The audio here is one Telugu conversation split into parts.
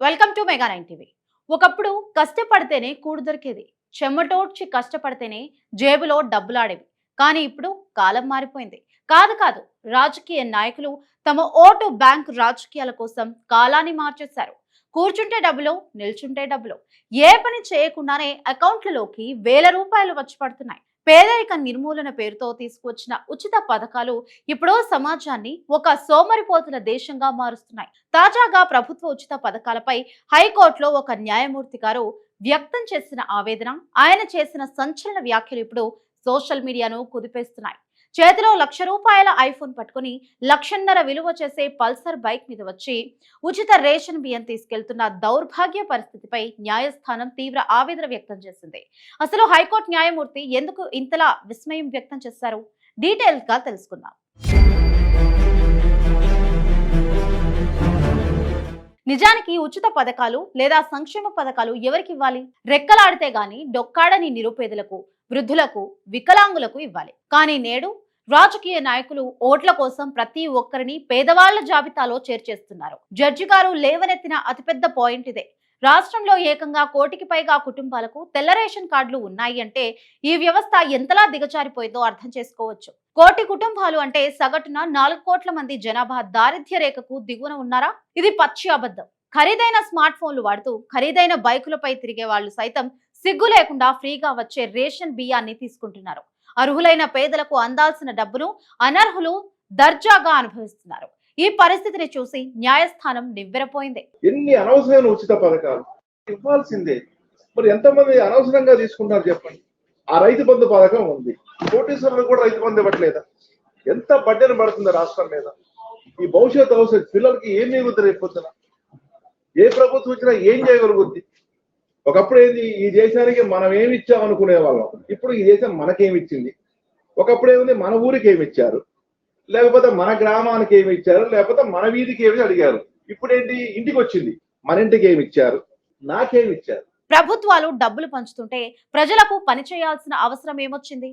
Welcome to mega 9 TV. ఒకప్పుడు కష్టపడితేనే కూడు దొరికేది, చెమటోడ్చి కష్టపడితేనే జేబులో డబ్బులాడేవి. కానీ ఇప్పుడు కాలం మారిపోయింది. కాదు, రాజకీయ నాయకులు తమ ఓటు బ్యాంక్ రాజకీయాల కోసం కాలాన్ని మార్చేశారు. కూర్చుంటే డబ్బులు, నిల్చుంటే డబ్బులు. ఏ పని చేయకుండానే అకౌంట్లలోకి వేల రూపాయలు వచ్చి పడుతున్నాయి. పేదరిక నిర్మూలన పేరుతో తీసుకువచ్చిన ఉచిత పథకాలు ఇప్పుడు సమాజాన్ని ఒక సోమరిపోతుల దేశంగా మారుస్తున్నాయి. తాజాగా ప్రభుత్వ ఉచిత పథకాలపై హైకోర్టులో ఒక న్యాయమూర్తి గారు వ్యక్తం చేసిన ఆవేదన, ఆయన చేసిన సంచలన వ్యాఖ్యలు ఇప్పుడు సోషల్ మీడియాను కుదిపేస్తున్నాయి. చేతిలో ₹1,00,000 ఐఫోన్ పట్టుకుని 1,50,000 విలువ చేసే పల్సర్ బైక్ మీద వచ్చి ఉచిత రేషన్ బియ్యం తీసుకెళ్తున్న దౌర్భాగ్య పరిస్థితిపై న్యాయస్థానం తీవ్ర ఆవేదన వ్యక్తం చేసింది. అసలు హైకోర్టు న్యాయమూర్తి ఎందుకు ఇంతలా విస్మయం వ్యక్తం చేశారు? డీటెయిల్స్ గా తెలుసుకుందాం. నిజానికి ఉచిత పథకాలు లేదా సంక్షేమ పథకాలు ఎవరికి ఇవ్వాలి? రెక్కలాడితే గాని డొక్కాడని నిరుపేదలకు, వృద్ధులకు, వికలాంగులకు ఇవ్వాలి. కానీ నేడు రాజకీయ నాయకులు ఓట్ల కోసం ప్రతి ఒక్కరిని పేదవాళ్ల జాబితాలో చేర్చేస్తున్నారు. జడ్జి గారు లేవనెత్తిన అతిపెద్ద పాయింట్ ఇదే. రాష్ట్రంలో ఏకంగా 1 కోటికి పైగా కుటుంబాలకు తెల్ల రేషన్ కార్డులు ఉన్నాయి అంటే ఈ వ్యవస్థ ఎంతలా దిగజారిపోయిందో అర్థం చేసుకోవచ్చు. 1 కోటి కుటుంబాలు అంటే సగటున 4 కోట్ల మంది జనాభా దారిద్ర్య రేఖకు దిగువన ఉన్నారా? ఇది పచ్చి అబద్ధం. ఖరీదైన స్మార్ట్ ఫోన్లు వాడుతూ ఖరీదైన బైకులపై తిరిగే వాళ్ళు సైతం సిగ్గు లేకుండా ఫ్రీగా వచ్చే రేషన్ బియ్యాన్ని తీసుకుంటున్నారు. అర్హులైన పేదలకు అందాల్సిన డబ్బును అనర్హులు దర్జాగా అనుభవిస్తున్నారు. ఈ పరిస్థితిని చూసి న్యాయస్థానం నివ్వెరపోయింది. ఎన్ని అనవసరమైన ఉచిత పథకాలు ఇవ్వాల్సిందే. మరి ఎంతమంది అనవసరంగా తీసుకుంటారు చెప్పండి. ఆ రైతు బంధు పథకం ఉంది, కోటీశ్వరులు కూడా రైతు బంధు ఇవ్వట్లేదా? ఎంత బడ్డెన పడుతుంది రాష్ట్రం మీద? ఈ భవిష్యత్తు పిల్లలకి ఏం మిగులుతుంది? రేపొద్దున ఏ ప్రభుత్వం వచ్చినా ఏం చేయగలుగుద్ది? ఒకప్పుడు ఏంది, ఈ దేశానికి మనం ఏమి ఇచ్చాం అనుకునే వాళ్ళం. ఇప్పుడు ఈ దేశం మనకేమిచ్చింది? ఒకప్పుడు ఏముంది, మన ఊరికి ఏమి ఇచ్చారు, లేకపోతే మన గ్రామానికి ఏమి ఇచ్చారు, లేకపోతే మన వీధికి ఏమి అడిగారు. ఇప్పుడు ఏంటి, ఇంటికి వచ్చింది, మన ఇంటికి ఏమి ఇచ్చారు, నాకేమి ఇచ్చారు. ప్రభుత్వాలు డబ్బులు పంచుతుంటే ప్రజలకు పని చేయాల్సిన అవసరం ఏమొచ్చింది?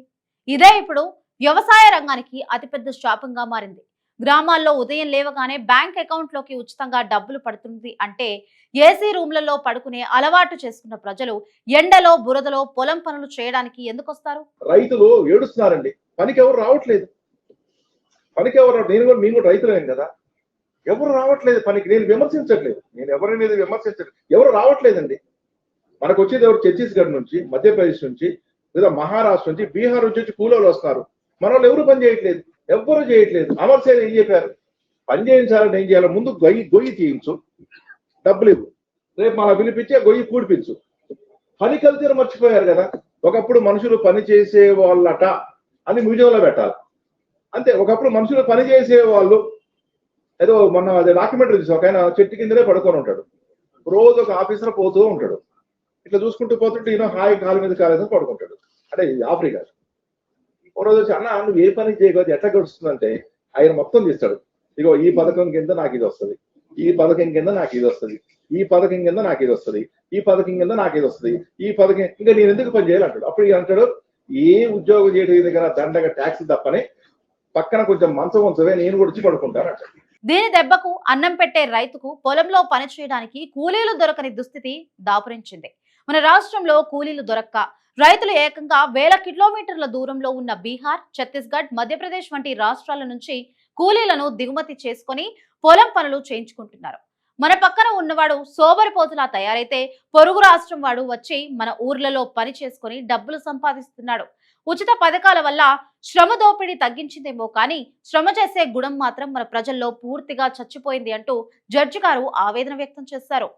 ఇదే ఇప్పుడు వ్యవసాయ రంగానికి అతిపెద్ద శాపంగా మారింది. గ్రామాల్లో ఉదయం లేవగానే బ్యాంక్ అకౌంట్ లోకి ఉచితంగా డబ్బులు పడుతుంది అంటే ఏసీ రూమ్లలో పడుకునే అలవాటు చేసుకున్న ప్రజలు ఎండలో బురదలో పొలం పనులు చేయడానికి ఎందుకు వస్తారు? రైతులు ఏడుస్తున్నారండి, పనికి ఎవరు రావట్లేదు. పనికి ఎవరు, మేము కూడా రైతులేం కదా, ఎవరు రావట్లేదు పనికి. నేను విమర్శించట్లేదు, నేను ఎవరి మీద విమర్శించట్లేదు, ఎవరు రావట్లేదండి. మనకు వచ్చేది ఎవరు? ఛత్తీస్గఢ్ నుంచి, మధ్యప్రదేశ్ నుంచి, లేదా మహారాష్ట్ర నుంచి, బీహార్ నుంచి కూలోళ్ళు వస్తున్నారు. మన వాళ్ళు ఎవరు పని చేయట్లేదు, ఎవ్వరు చేయట్లేదు. అమర్ సేన్ ఏం చెప్పారు? పని చేయించాలని ఏం చేయాలి? ముందు గొయ్యి తీయించు, డబ్బులు ఇవ్వు, రేపు మన పిలిపించి గొయ్యి పూడిపించు. పని కల్చర్ మర్చిపోయారు కదా. ఒకప్పుడు మనుషులు పని చేసే వాళ్ళట అని మ్యూజియంలో పెట్టాలి అంతే. ఒకప్పుడు మనుషులు పని చేసే వాళ్ళు ఏదో మొన్న అదే డాక్యుమెంటరీ చూసి ఒక ఆయన చెట్టు కిందనే పడుకొని ఉంటాడు, రోజు ఒక ఆఫీసర్ పోతూ ఉంటాడు, ఇట్లా చూసుకుంటూ పోతుంటే ఈయన హాయి కాలు మీద కాలేదని పడుకుంటాడు. అంటే ఆఫ్రికా. ఓ రోజు వచ్చి, అన్న నువ్వు ఏ పని చేయకపోతే ఎట్లా గడుస్తుందంటే ఆయన మొత్తం తీస్తాడు. ఇగో ఈ పథకం కింద నాకు ఇది వస్తుంది, ఈ పథకం కింద నాకు ఇది వస్తుంది, ఈ పథకం కింద నాకు ఇది వస్తుంది, ఈ పథకం కింద నాకు ఇది వస్తుంది, ఈ పథకం ఇంకా నేను ఎందుకు పని చేయాలంటాడు. అప్పుడు ఇక అంటాడు, ఏ ఉద్యోగం చేయడం దగ్గర దండగా ట్యాక్స్ తప్పని పక్కన కొంచెం మంచం ఉంచవే, నేను కూడా వచ్చి పడుకుంటాను అంటాడు. దీని దెబ్బకు అన్నం పెట్టే రైతుకు పొలంలో పని చేయడానికి కూలీలు దొరకని దుస్థితి దాపురించింది. మన రాష్ట్రంలో కూలీలు దొరక్క రైతులు ఏకంగా వేల కిలోమీటర్ల దూరంలో ఉన్న బీహార్, ఛత్తీస్గఢ్, మధ్యప్రదేశ్ వంటి రాష్ట్రాల నుంచి కూలీలను దిగుమతి చేసుకుని పొలం పనులు చేయించుకుంటున్నారు. మన పక్కన ఉన్నవాడు సోమరిపోతులా తయారైతే పొరుగు రాష్ట్రం వాడు వచ్చి మన ఊర్లలో పని చేసుకుని డబ్బులు సంపాదిస్తున్నాడు. ఉచిత పథకాల వల్ల శ్రమ దోపిడీ తగ్గించిందేమో కానీ శ్రమ చేసే గుణం మాత్రం మన ప్రజల్లో పూర్తిగా చచ్చిపోయింది అంటూ జడ్జి గారు ఆవేదన వ్యక్తం చేశారు.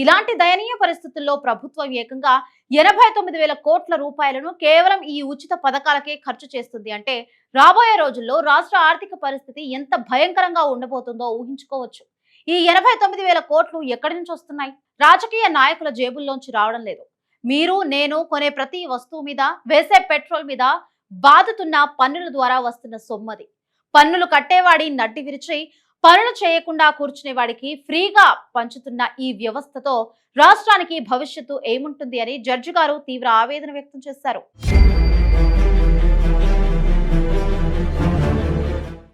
ఇలాంటి దయనీయ పరిస్థితుల్లో ప్రభుత్వం ఏకంగా 89,000 కోట్ల రూపాయలను కేవలం ఈ ఉచిత పథకాలకే ఖర్చు చేస్తుంది అంటే రాబోయే రోజుల్లో రాష్ట్ర ఆర్థిక పరిస్థితి ఎంత భయంకరంగా ఉండబోతుందో ఊహించుకోవచ్చు. ఈ 89,000 కోట్లు ఎక్కడి నుంచి వస్తున్నాయి? రాజకీయ నాయకుల జేబుల్లోంచి రావడం లేదు. మీరు నేను కొనే ప్రతి వస్తువు మీద, వేసే పెట్రోల్ మీద బాదుతున్న పన్నుల ద్వారా వస్తున్న సొమ్మది. పన్నులు కట్టేవాడి నడ్డి విరిచి పనులు చేయకుండా కూర్చునే వాడికి ఫ్రీగా పంచుతున్న ఈ వ్యవస్థతో రాష్ట్రానికి భవిష్యత్తు ఏముంటుంది అని జడ్జి గారు తీవ్ర ఆవేదన వ్యక్తం చేశారు.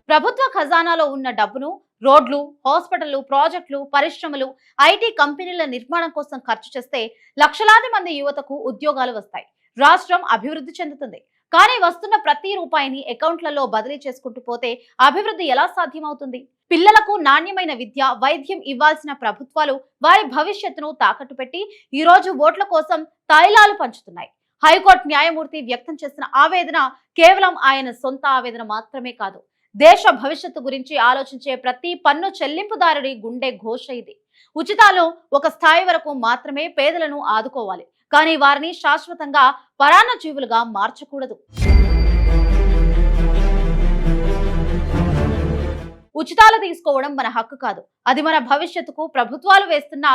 ప్రభుత్వ ఖజానాలో ఉన్న డబ్బును రోడ్లు, హాస్పిటళ్లు, ప్రాజెక్టులు, పరిశ్రమలు, ఐటీ కంపెనీల నిర్మాణం కోసం ఖర్చు చేస్తే లక్షలాది మంది యువతకు ఉద్యోగాలు వస్తాయి. రాష్ట్రం అభివృద్ధి చెందుతుంది. కానీ వస్తున్న ప్రతి రూపాయిని అకౌంట్లలో బదిలీ చేసుకుంటూ పోతే అభివృద్ధి ఎలా సాధ్యమవుతుంది? పిల్లలకు నాణ్యమైన విద్య, వైద్యం ఇవ్వాల్సిన ప్రభుత్వాలు వారి భవిష్యత్తును తాకట్టు పెట్టి ఈ రోజు ఓట్ల కోసం తైలాలు పంచుతున్నాయి. హైకోర్టు న్యాయమూర్తి వ్యక్తం చేసిన ఆవేదన కేవలం ఆయన సొంత ఆవేదన మాత్రమే కాదు. దేశ భవిష్యత్తు గురించి ఆలోచించే ప్రతి పన్ను చెల్లింపుదారుడి గుండె ఘోష ఇది. ఉచితాలు ఒక స్థాయి వరకు మాత్రమే పేదలను ఆదుకోవాలి, కానీ వారిని శాశ్వతంగా పరాన్న జీవులుగా మార్చకూడదు. ఉచితాలు తీసుకోవడం మన హక్కు కాదు, అది మన భవిష్యత్తుకు ప్రభుత్వాలు వేస్తున్న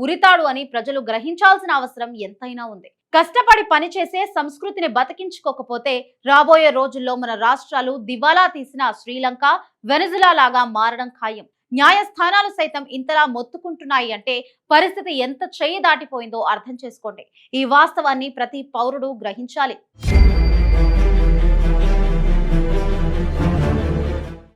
ఉరితాడు అని ప్రజలు గ్రహించాల్సిన అవసరం ఎంతైనా ఉంది. కష్టపడి పనిచేసే సంస్కృతిని బతికించుకోకపోతే రాబోయే రోజుల్లో మన రాష్ట్రాలు దివాలా తీసిన శ్రీలంక, వెనిజులా లాగా మారడం ఖాయం. న్యాయస్థానాలు సైతం ఇంతలా మొత్తుకుంటున్నాయి అంటే పరిస్థితి ఎంత చెయ్యి దాటిపోయిందో అర్థం చేసుకోండి. ఈ వాస్తవాన్ని ప్రతి పౌరుడు గ్రహించాలి.